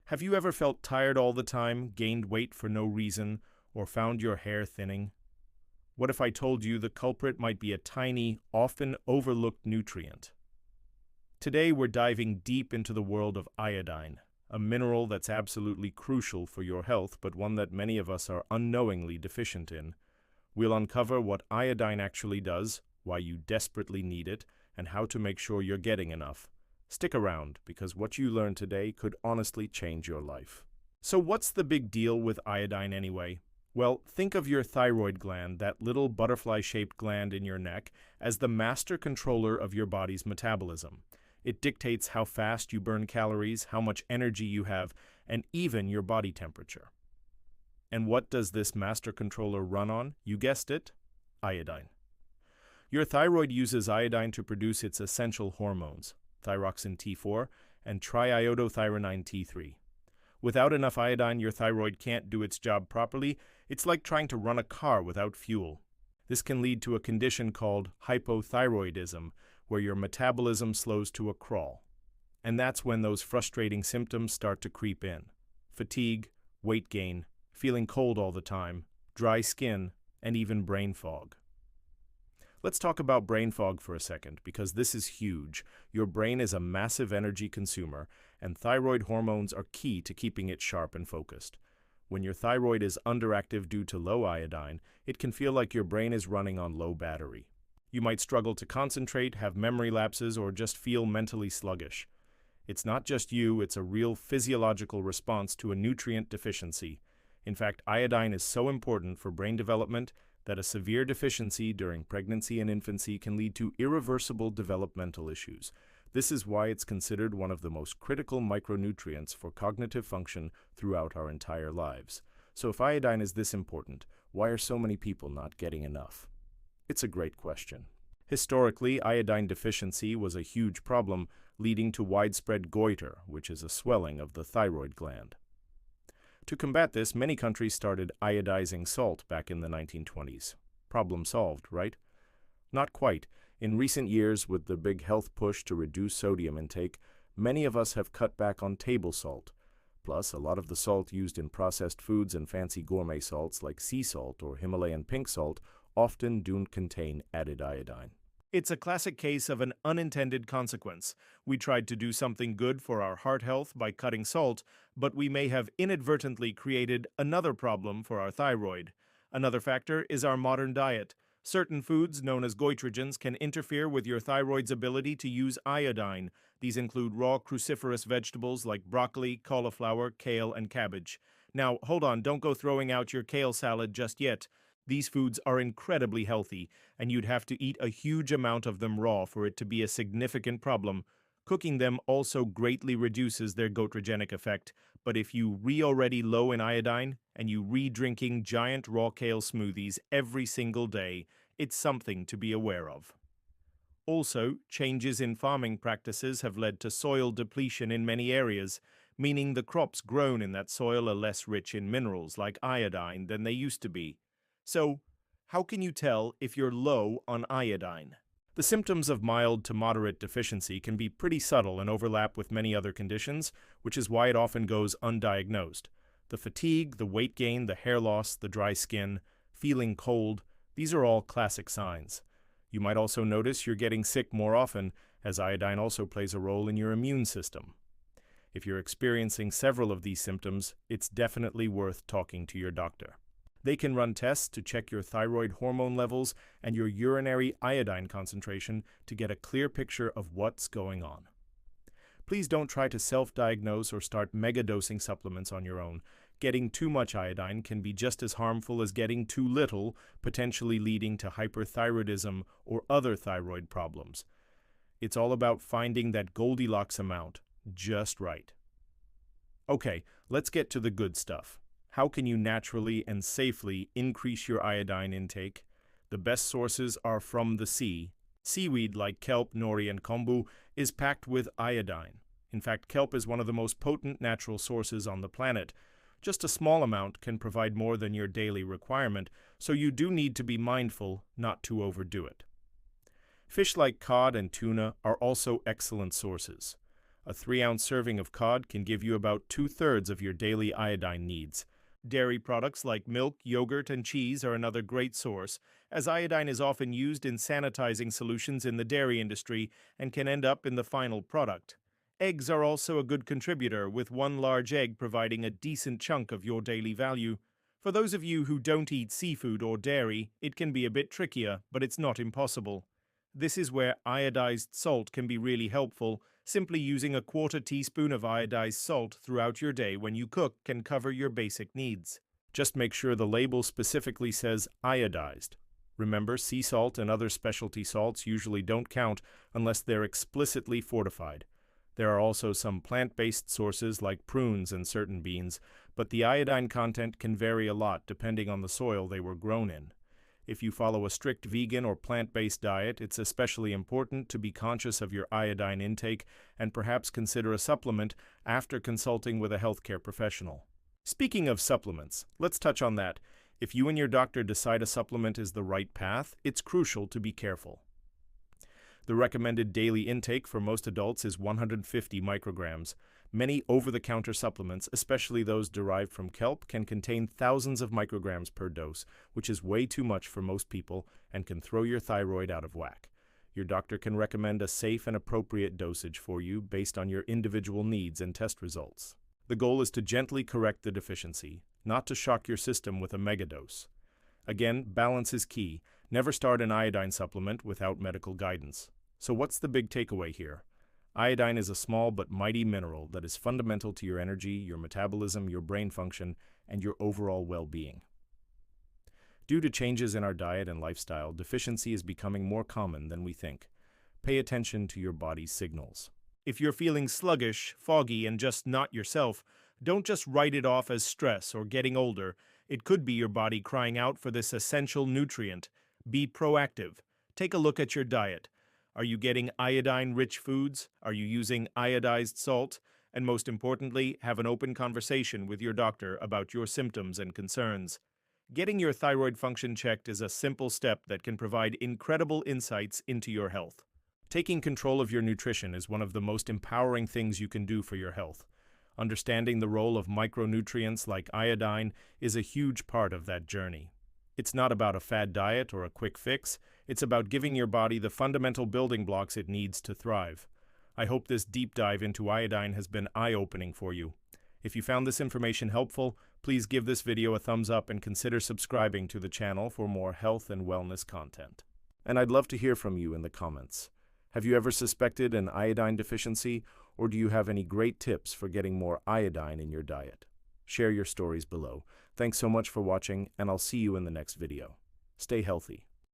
Have you ever felt tired all the time, gained weight for no reason, or found your hair thinning? What if I told you the culprit might be a tiny, often overlooked nutrient? Today we're diving deep into the world of iodine, a mineral that's absolutely crucial for your health, but one that many of us are unknowingly deficient in. We'll uncover what iodine actually does, why you desperately need it, and how to make sure you're getting enough. Stick around, because what you learn today could honestly change your life. So what's the big deal with iodine anyway? Well, think of your thyroid gland, that little butterfly-shaped gland in your neck, as the master controller of your body's metabolism. It dictates how fast you burn calories, how much energy you have, and even your body temperature. And what does this master controller run on? You guessed it, iodine. Your thyroid uses iodine to produce its essential hormones, thyroxine T4 and triiodothyronine T3. Without enough iodine, your thyroid can't do its job properly. It's like trying to run a car without fuel. This can lead to a condition called hypothyroidism, where your metabolism slows to a crawl. And that's when those frustrating symptoms start to creep in. Fatigue, weight gain, feeling cold all the time, dry skin, and even brain fog. Let's talk about brain fog for a second, because this is huge. Your brain is a massive energy consumer, and thyroid hormones are key to keeping it sharp and focused. When your thyroid is underactive due to low iodine, it can feel like your brain is running on low battery. You might struggle to concentrate, have memory lapses, or just feel mentally sluggish. It's not just you, it's a real physiological response to a nutrient deficiency. In fact, iodine is so important for brain development that a severe deficiency during pregnancy and infancy can lead to irreversible developmental issues. This is why it's considered one of the most critical micronutrients for cognitive function throughout our entire lives. So if iodine is this important, why are so many people not getting enough? It's a great question. Historically, iodine deficiency was a huge problem, leading to widespread goiter, which is a swelling of the thyroid gland. To combat this, many countries started iodizing salt back in the 1920s. Problem solved, right? Not quite. In recent years, with the big health push to reduce sodium intake, many of us have cut back on table salt. Plus, a lot of the salt used in processed foods and fancy gourmet salts like sea salt or Himalayan pink salt often don't contain added iodine. It's a classic case of an unintended consequence. We tried to do something good for our heart health by cutting salt, but we may have inadvertently created another problem for our thyroid. Another factor is our modern diet. Certain foods, known as goitrogens, can interfere with your thyroid's ability to use iodine. These include raw cruciferous vegetables like broccoli, cauliflower, kale, and cabbage. Now, hold on, don't go throwing out your kale salad just yet. These foods are incredibly healthy, and you'd have to eat a huge amount of them raw for it to be a significant problem. Cooking them also greatly reduces their goitrogenic effect, but if you already low in iodine and you drinking giant raw kale smoothies every single day, it's something to be aware of. Also, changes in farming practices have led to soil depletion in many areas, meaning the crops grown in that soil are less rich in minerals like iodine than they used to be. So, how can you tell if you're low on iodine? The symptoms of mild to moderate deficiency can be pretty subtle and overlap with many other conditions, which is why it often goes undiagnosed. The fatigue, the weight gain, the hair loss, the dry skin, feeling cold, these are all classic signs. You might also notice you're getting sick more often, as iodine also plays a role in your immune system. If you're experiencing several of these symptoms, it's definitely worth talking to your doctor. They can run tests to check your thyroid hormone levels and your urinary iodine concentration to get a clear picture of what's going on. Please don't try to self-diagnose or start mega-dosing supplements on your own. Getting too much iodine can be just as harmful as getting too little, potentially leading to hyperthyroidism or other thyroid problems. It's all about finding that Goldilocks amount just right. Okay, let's get to the good stuff. How can you naturally and safely increase your iodine intake? The best sources are from the sea. Seaweed like kelp, nori, and kombu is packed with iodine. In fact, kelp is one of the most potent natural sources on the planet. Just a small amount can provide more than your daily requirement, so you do need to be mindful not to overdo it. Fish like cod and tuna are also excellent sources. A 3-ounce serving of cod can give you about 2/3 of your daily iodine needs. Dairy products like milk, yogurt, and cheese are another great source, as iodine is often used in sanitizing solutions in the dairy industry and can end up in the final product. Eggs are also a good contributor, with one large egg providing a decent chunk of your daily value. For those of you who don't eat seafood or dairy, it can be a bit trickier, but it's not impossible. This is where iodized salt can be really helpful. Simply using a 1/4 teaspoon of iodized salt throughout your day when you cook can cover your basic needs. Just make sure the label specifically says iodized. Remember, sea salt and other specialty salts usually don't count unless they're explicitly fortified. There are also some plant-based sources like prunes and certain beans, but the iodine content can vary a lot depending on the soil they were grown in. If you follow a strict vegan or plant-based diet, it's especially important to be conscious of your iodine intake and perhaps consider a supplement after consulting with a healthcare professional. Speaking of supplements, let's touch on that. If you and your doctor decide a supplement is the right path, it's crucial to be careful. The recommended daily intake for most adults is 150 micrograms. Many over-the-counter supplements, especially those derived from kelp, can contain thousands of micrograms per dose, which is way too much for most people and can throw your thyroid out of whack. Your doctor can recommend a safe and appropriate dosage for you based on your individual needs and test results. The goal is to gently correct the deficiency, not to shock your system with a megadose. Again, balance is key. Never start an iodine supplement without medical guidance. So what's the big takeaway here? Iodine is a small but mighty mineral that is fundamental to your energy, your metabolism, your brain function, and your overall well-being. Due to changes in our diet and lifestyle, deficiency is becoming more common than we think. Pay attention to your body's signals. If you're feeling sluggish, foggy, and just not yourself, don't just write it off as stress or getting older. It could be your body crying out for this essential nutrient. Be proactive. Take a look at your diet. Are you getting iodine-rich foods? Are you using iodized salt? And most importantly, have an open conversation with your doctor about your symptoms and concerns. Getting your thyroid function checked is a simple step that can provide incredible insights into your health. Taking control of your nutrition is one of the most empowering things you can do for your health. Understanding the role of micronutrients like iodine is a huge part of that journey. It's not about a fad diet or a quick fix. It's about giving your body the fundamental building blocks it needs to thrive. I hope this deep dive into iodine has been eye-opening for you. If you found this information helpful, please give this video a thumbs up and consider subscribing to the channel for more health and wellness content. And I'd love to hear from you in the comments. Have you ever suspected an iodine deficiency, or do you have any great tips for getting more iodine in your diet? Share your stories below. Thanks so much for watching, and I'll see you in the next video. Stay healthy.